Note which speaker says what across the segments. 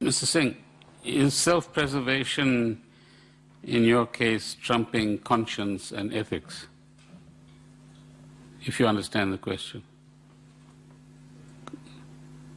Speaker 1: Mr. Singh, is self-preservation, in your case, trumping conscience and ethics? If you understand the question.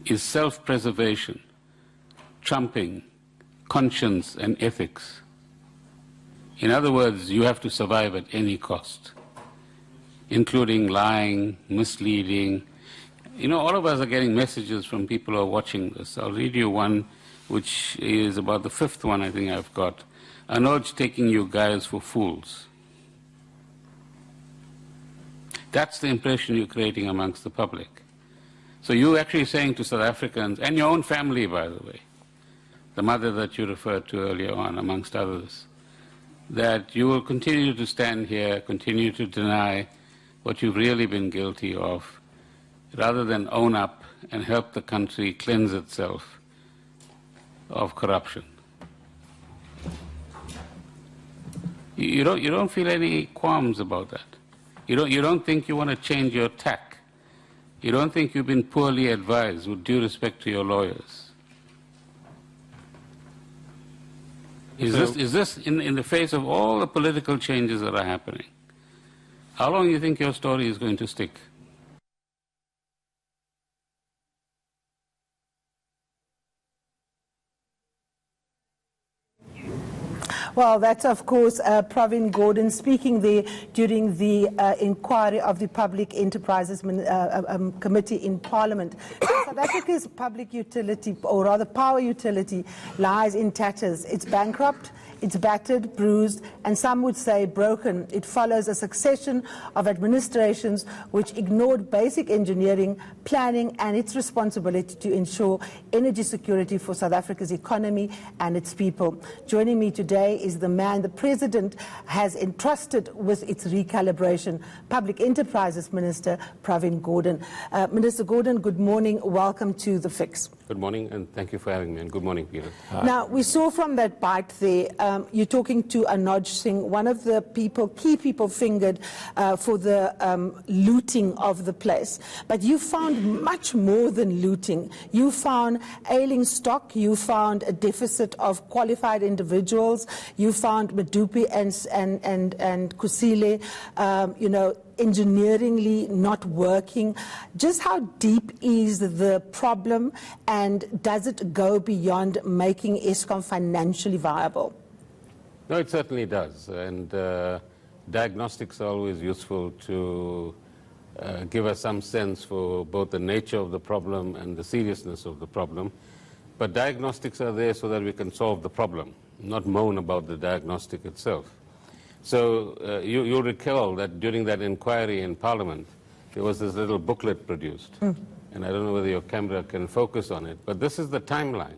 Speaker 1: Is self-preservation trumping conscience and ethics? In other words, you have to survive at any cost, including lying, misleading. You know, all of us are getting messages from people who are watching this. I'll read you one, which is about the fifth one I think I've got. Anuj taking you guys for fools. That's the impression you're creating amongst the public. So you're actually saying to South Africans, and your own family, by the way, the mother that you referred to earlier on, amongst others, that you will continue to stand here, continue to deny what you've really been guilty of, rather than own up and help the country cleanse itself of corruption. You don't feel any qualms about that. You don't think you want to change your tack. You don't think you've been poorly advised, with due respect to your lawyers. Is this in the face of all the political changes that are happening? How long do you think your story is going to stick?
Speaker 2: Well, that's, of course, Pravin Gordhan speaking there during the inquiry of the Public Enterprises Committee in Parliament. South Africa's public utility, or rather power utility, lies in tatters. It's bankrupt, it's battered, bruised, and some would say broken. It follows a succession of administrations which ignored basic engineering, planning, and its responsibility to ensure energy security for South Africa's economy and its people. Joining me today is the man the President has entrusted with its recalibration, Public Enterprises Minister Pravin Gordhan. Minister Gordhan, good morning. Welcome to The Fix.
Speaker 1: Good morning, and thank you for having me, and good morning, Peter.
Speaker 2: Now, we saw from that bite there, you're talking to Anuj Singh, one of the key people fingered for the looting of the place. But you found much more than looting. You found ailing stock, you found a deficit of qualified individuals, you found Medupi and Kusile, engineeringly not working. Just how deep is the problem, and does it go beyond making Eskom financially viable?
Speaker 1: No, it certainly does, and diagnostics are always useful to give us some sense for both the nature of the problem and the seriousness of the problem. But diagnostics are there so that we can solve the problem, not moan about the diagnostic itself. So you'll recall that during that inquiry in Parliament, there was this little booklet produced. And I don't know whether your camera can focus on it, but this is the timeline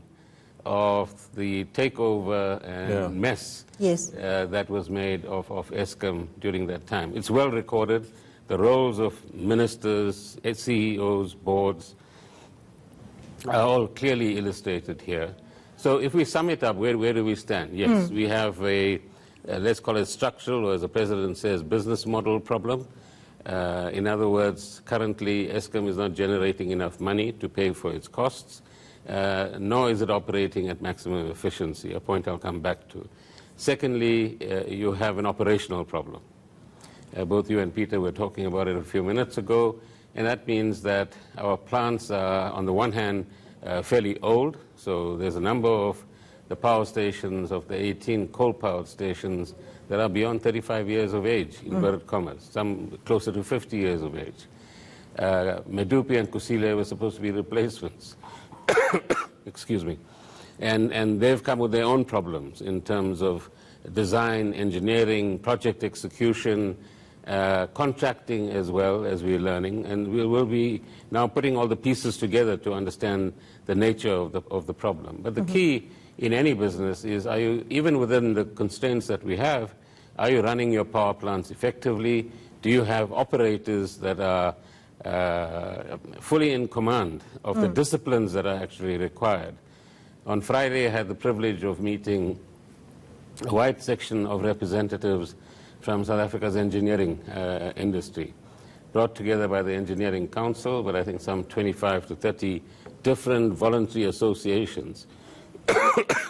Speaker 1: of the takeover and mess that was made of Eskom during that time. It's well recorded. The roles of ministers, CEOs, boards are all clearly illustrated here. So if we sum it up, where do we stand? Yes, we have a let's call it structural, or as the President says, business model problem. In other words, currently Eskom is not generating enough money to pay for its costs, nor is it operating at maximum efficiency, a point I'll come back to. Secondly, you have an operational problem. Both you and Peter were talking about it a few minutes ago, and that means that our plants are, on the one hand, fairly old, so there's a number of the power stations, of the 18 coal-powered stations, that are beyond 35 years of age, inverted commas, some closer to 50 years of age. Medupi and Kusile were supposed to be replacements. Excuse me. And they've come with their own problems in terms of design, engineering, project execution, contracting as well, as we're learning, and we will be now putting all the pieces together to understand the nature of the problem. But the key in any business is, are you, even within the constraints that we have, are you running your power plants effectively? Do you have operators that are fully in command of the disciplines that are actually required? On Friday, I had the privilege of meeting a wide section of representatives from South Africa's engineering industry, brought together by the Engineering Council, but I think some 25 to 30 different voluntary associations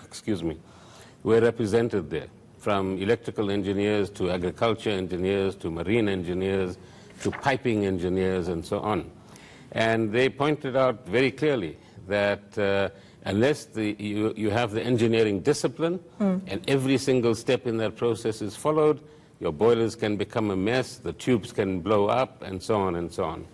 Speaker 1: excuse me, were represented there, from electrical engineers to agriculture engineers to marine engineers to piping engineers and so on. And they pointed out very clearly that unless you have the engineering discipline and every single step in that process is followed, your boilers can become a mess, the tubes can blow up, and so on and so on.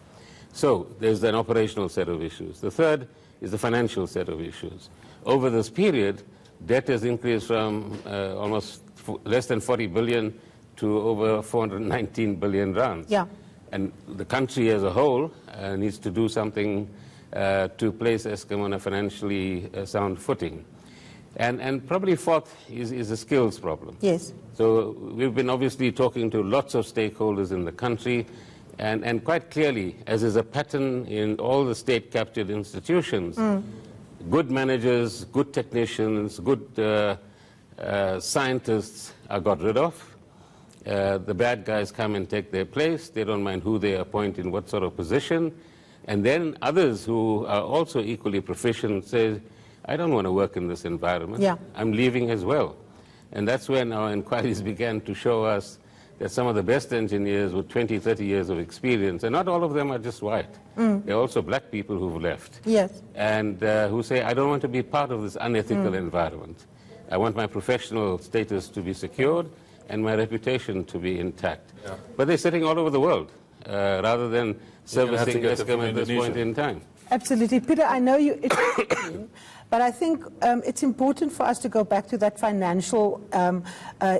Speaker 1: So there's an operational set of issues. The third is the financial set of issues. Over this period, debt has increased from almost less than 40 billion to over 419 billion rands.
Speaker 2: Yeah.
Speaker 1: And the country as a whole needs to do something to place Eskom on a financially sound footing. And probably fourth is a skills problem.
Speaker 2: Yes.
Speaker 1: So we've been obviously talking to lots of stakeholders in the country, and quite clearly, as is a pattern in all the state-captured institutions, good managers, good technicians, good scientists are got rid of. The bad guys come and take their place. They don't mind who they appoint in what sort of position. And then others who are also equally proficient say, I don't want to work in this environment.
Speaker 2: Yeah.
Speaker 1: I'm leaving as well. And that's when our inquiries began to show us that some of the best engineers with 20, 30 years of experience, and not all of them are just white. There are also black people who've left.
Speaker 2: Yes.
Speaker 1: And who say, I don't want to be part of this unethical environment. I want my professional status to be secured and my reputation to be intact.
Speaker 3: Yeah.
Speaker 1: But they're sitting all over the world, rather than servicing
Speaker 3: get them from
Speaker 1: Eskom at this point
Speaker 3: Indonesia.
Speaker 1: in time.
Speaker 2: Absolutely. Peter, I know you, but I think it's important for us to go back to that financial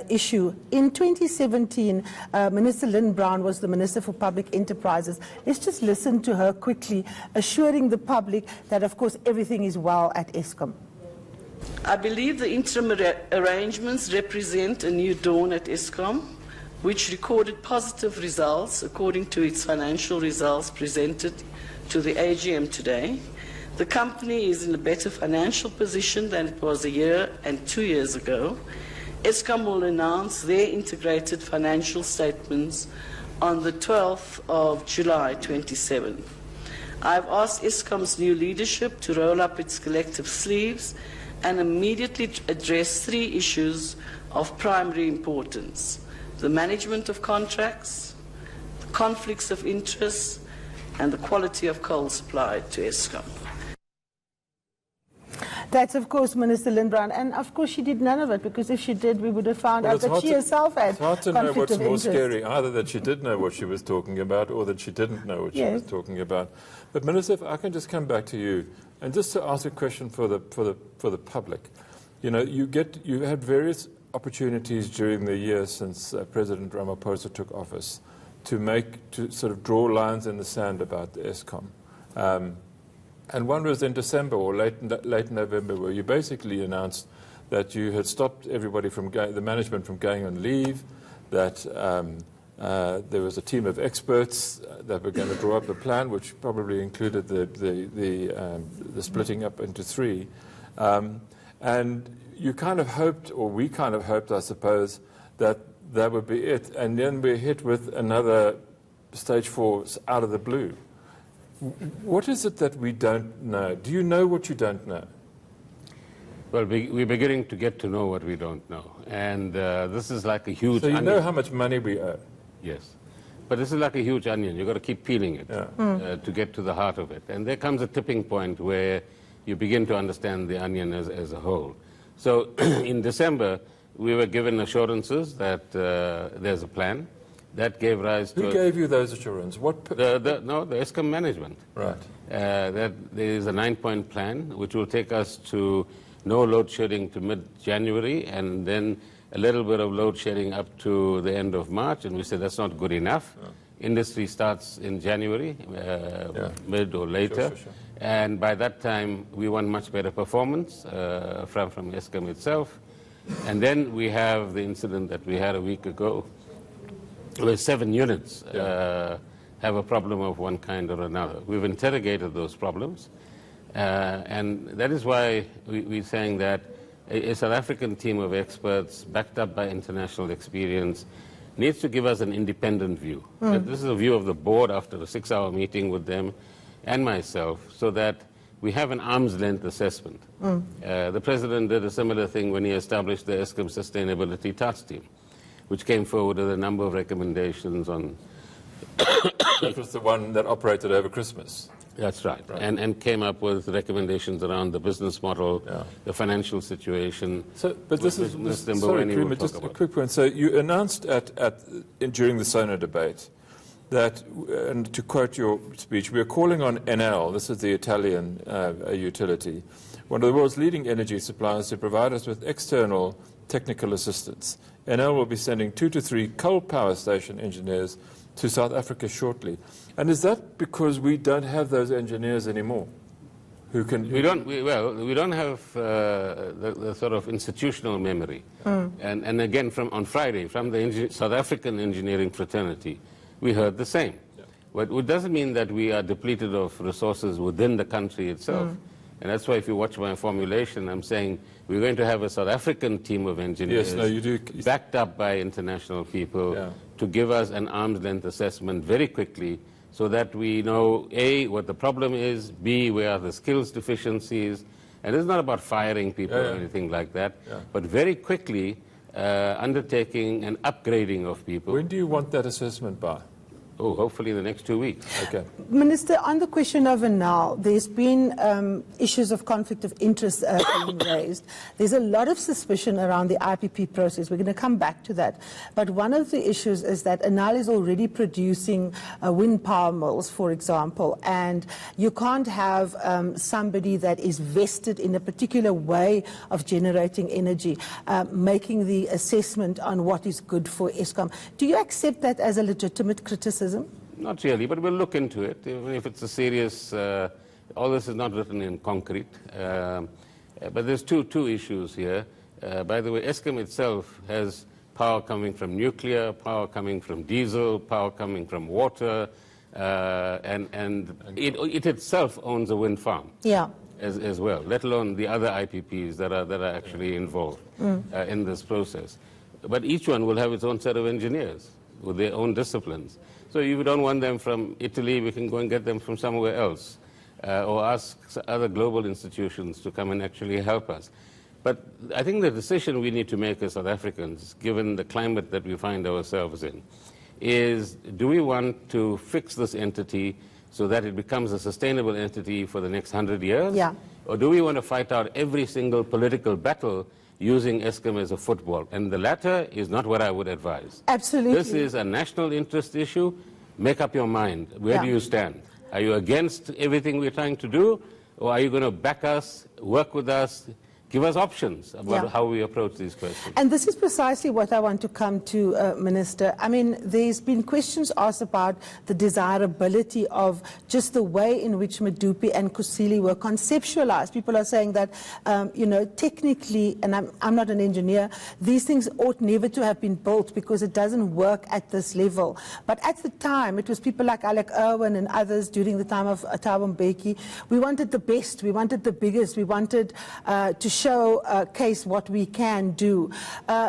Speaker 2: issue. In 2017, Minister Lynn Brown was the Minister for Public Enterprises. Let's just listen to her quickly, assuring the public that, of course, everything is well at Eskom.
Speaker 4: I believe the interim arrangements represent a new dawn at Eskom, which recorded positive results according to its financial results presented to the AGM today. The company is in a better financial position than it was a year and 2 years ago. Eskom will announce their integrated financial statements on the 12th of July 27. I've asked Eskom's new leadership to roll up its collective sleeves and immediately address 3 issues of primary importance: the management of contracts, the conflicts of interest, and the quality of coal supplied to Eskom.
Speaker 2: That's, of course, Minister Lynn Brown. And, of course, she did none of it, because if she did, we would have found out that she herself had
Speaker 3: It's hard to know
Speaker 2: conflict
Speaker 3: what's
Speaker 2: of
Speaker 3: more
Speaker 2: interest.
Speaker 3: scary, either that she did know what she was talking about or that she didn't know what she was talking about. But, Minister, if I can just come back to you, and just to ask a question for the public. You know, you had various opportunities during the year since President Ramaphosa took office to sort of draw lines in the sand about the Eskom. And one was in December or late November, where you basically announced that you had stopped everybody the management from going on leave, that there was a team of experts that were going to draw up a plan, which probably included the splitting up into 3. And you kind of hoped, or we kind of hoped, I suppose, that would be it. And then we're hit with another stage 4 out of the blue. What is it that we don't know? Do you know what you don't know?
Speaker 1: Well, we're beginning to get to know what we don't know. And this is like a huge
Speaker 3: So you
Speaker 1: onion.
Speaker 3: know how much money we owe?
Speaker 1: Yes. But this is like a huge onion. You've got to keep peeling it to get to the heart of it. And there comes a tipping point where you begin to understand the onion as a whole. So in December, we were given assurances that there's a plan. That gave rise to...
Speaker 3: Who gave you those assurances?
Speaker 1: The Eskom management.
Speaker 3: Right.
Speaker 1: That there is a 9-point plan which will take us to no load shedding to mid-January, and then a little bit of load shedding up to the end of March. And we said that's not good enough. Industry starts in January, mid or later. Sure. And by that time, we want much better performance from Eskom itself. And then we have the incident that we had a week ago, where 7 units have a problem of one kind or another. We've interrogated those problems, and that is why we're saying that a South African team of experts, backed up by international experience, needs to give us an independent view. This is a view of the board after a 6-hour meeting with them and myself, so that we have an arm's length assessment. The President did a similar thing when he established the Eskom Sustainability Task Team, which came forward with a number of recommendations on...
Speaker 3: That was the one that operated over Christmas.
Speaker 1: That's right. And came up with recommendations around the business model, the financial situation.
Speaker 3: So, but this is sorry, Karima, just a quick point. So you announced during the SONA debate that, and to quote your speech, we are calling on NL, this is the Italian utility, one of the world's leading energy suppliers, to provide us with external technical assistance. NL will be sending 2 to 3 coal power station engineers to South Africa shortly. And is that because we don't have those engineers anymore? Who can? We don't
Speaker 1: have the sort of institutional memory. And again, on Friday, from the South African engineering fraternity, we heard the same. It doesn't mean that we are depleted of resources within the country itself. And that's why if you watch my formulation, I'm saying we're going to have a South African team of engineers backed up by international people to give us an arm's length assessment very quickly so that we know, A, what the problem is, B, where are the skills deficiencies. And it's not about firing people or anything like that, but very quickly undertaking an upgrading of people.
Speaker 3: When do you want that assessment by?
Speaker 1: Oh, hopefully in the next 2 weeks.
Speaker 3: Okay.
Speaker 2: Minister, on the question of Anal, there's been issues of conflict of interest being raised. There's a lot of suspicion around the IPP process. We're going to come back to that. But one of the issues is that Anal is already producing wind power mills, for example, and you can't have somebody that is vested in a particular way of generating energy, making the assessment on what is good for Eskom. Do you accept that as a legitimate criticism?
Speaker 1: Not really, but we'll look into it. Even if it's a serious, all this is not written in concrete. But there's two issues here. By the way, Eskom itself has power coming from nuclear, power coming from diesel, power coming from water, and it itself owns a wind farm. As well, let alone the other IPPs that are actually involved in this process. But each one will have its own set of engineers with their own disciplines. So if we don't want them from Italy, we can go and get them from somewhere else, or ask other global institutions to come and actually help us. But I think the decision we need to make as South Africans, given the climate that we find ourselves in, is do we want to fix this entity so that it becomes a sustainable entity for the next 100 years? Or do we want to fight out every single political battle using Eskom as a football? And the latter is not what I would advise.
Speaker 2: Absolutely.
Speaker 1: This is a national interest issue. Make up your mind. Where do you stand? Are you against everything we're trying to do? Or are you going to back us, work with us, give us options about how we approach these questions?
Speaker 2: And this is precisely what I want to come to, Minister. I mean, there's been questions asked about the desirability of just the way in which Medupi and Kusile were conceptualized. People are saying that, you know, technically, and I'm not an engineer, these things ought never to have been built because it doesn't work at this level. But at the time, it was people like Alec Irwin and others during the time of Thabo Mbeki. We wanted the best, we wanted the biggest, we wanted to show case what we can do.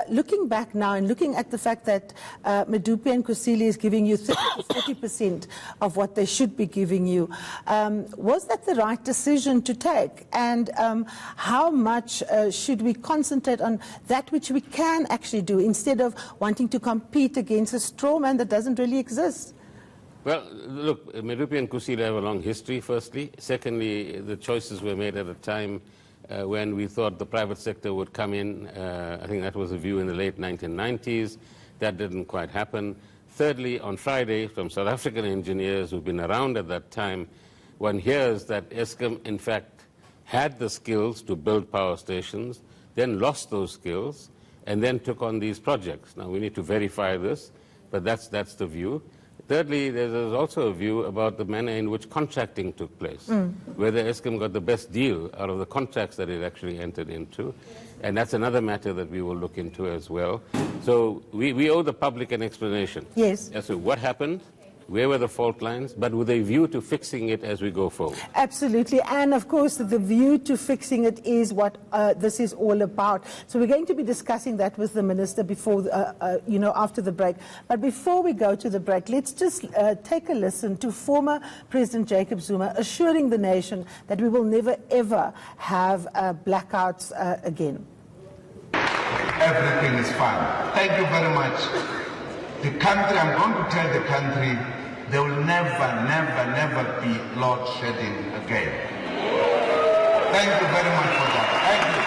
Speaker 2: Looking back now and looking at the fact that Medupi and Kusile is giving you 30% of what they should be giving you, was that the right decision to take? And how much should we concentrate on that which we can actually do instead of wanting to compete against a straw man that doesn't really exist?
Speaker 1: Well, look, Medupi and Kusile have a long history, firstly. Secondly, the choices were made at a time when we thought the private sector would come in. I think that was a view in the late 1990s. That didn't quite happen. Thirdly, on Friday, from South African engineers who've been around at that time, one hears that Eskom, in fact, had the skills to build power stations, then lost those skills, and then took on these projects. Now, we need to verify this, but that's the view. Thirdly, there's also a view about the manner in which contracting took place, whether Eskom got the best deal out of the contracts that it actually entered into. And that's another matter that we will look into as well. So we owe the public an explanation as to what happened, where were the fault lines, but with a view to fixing it as we go forward.
Speaker 2: Absolutely, and of course the view to fixing it is what this is all about. So we're going to be discussing that with the Minister before, after the break. But before we go to the break, let's just take a listen to former President Jacob Zuma assuring the nation that we will never ever have blackouts again.
Speaker 5: Everything is fine. Thank you very much. The country, I'm going to tell the country, there will never be load shedding again. Thank you very much for that. Thank you.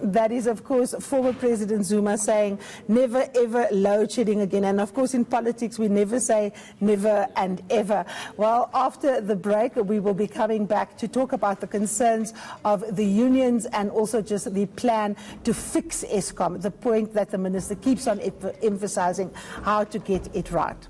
Speaker 2: That is, of course, former President Zuma saying never ever load shedding again. And of course, in politics, we never say never and ever. Well, after the break, we will be coming back to talk about the concerns of the unions and also just the plan to fix Eskom, the point that the Minister keeps on emphasizing how to get it right.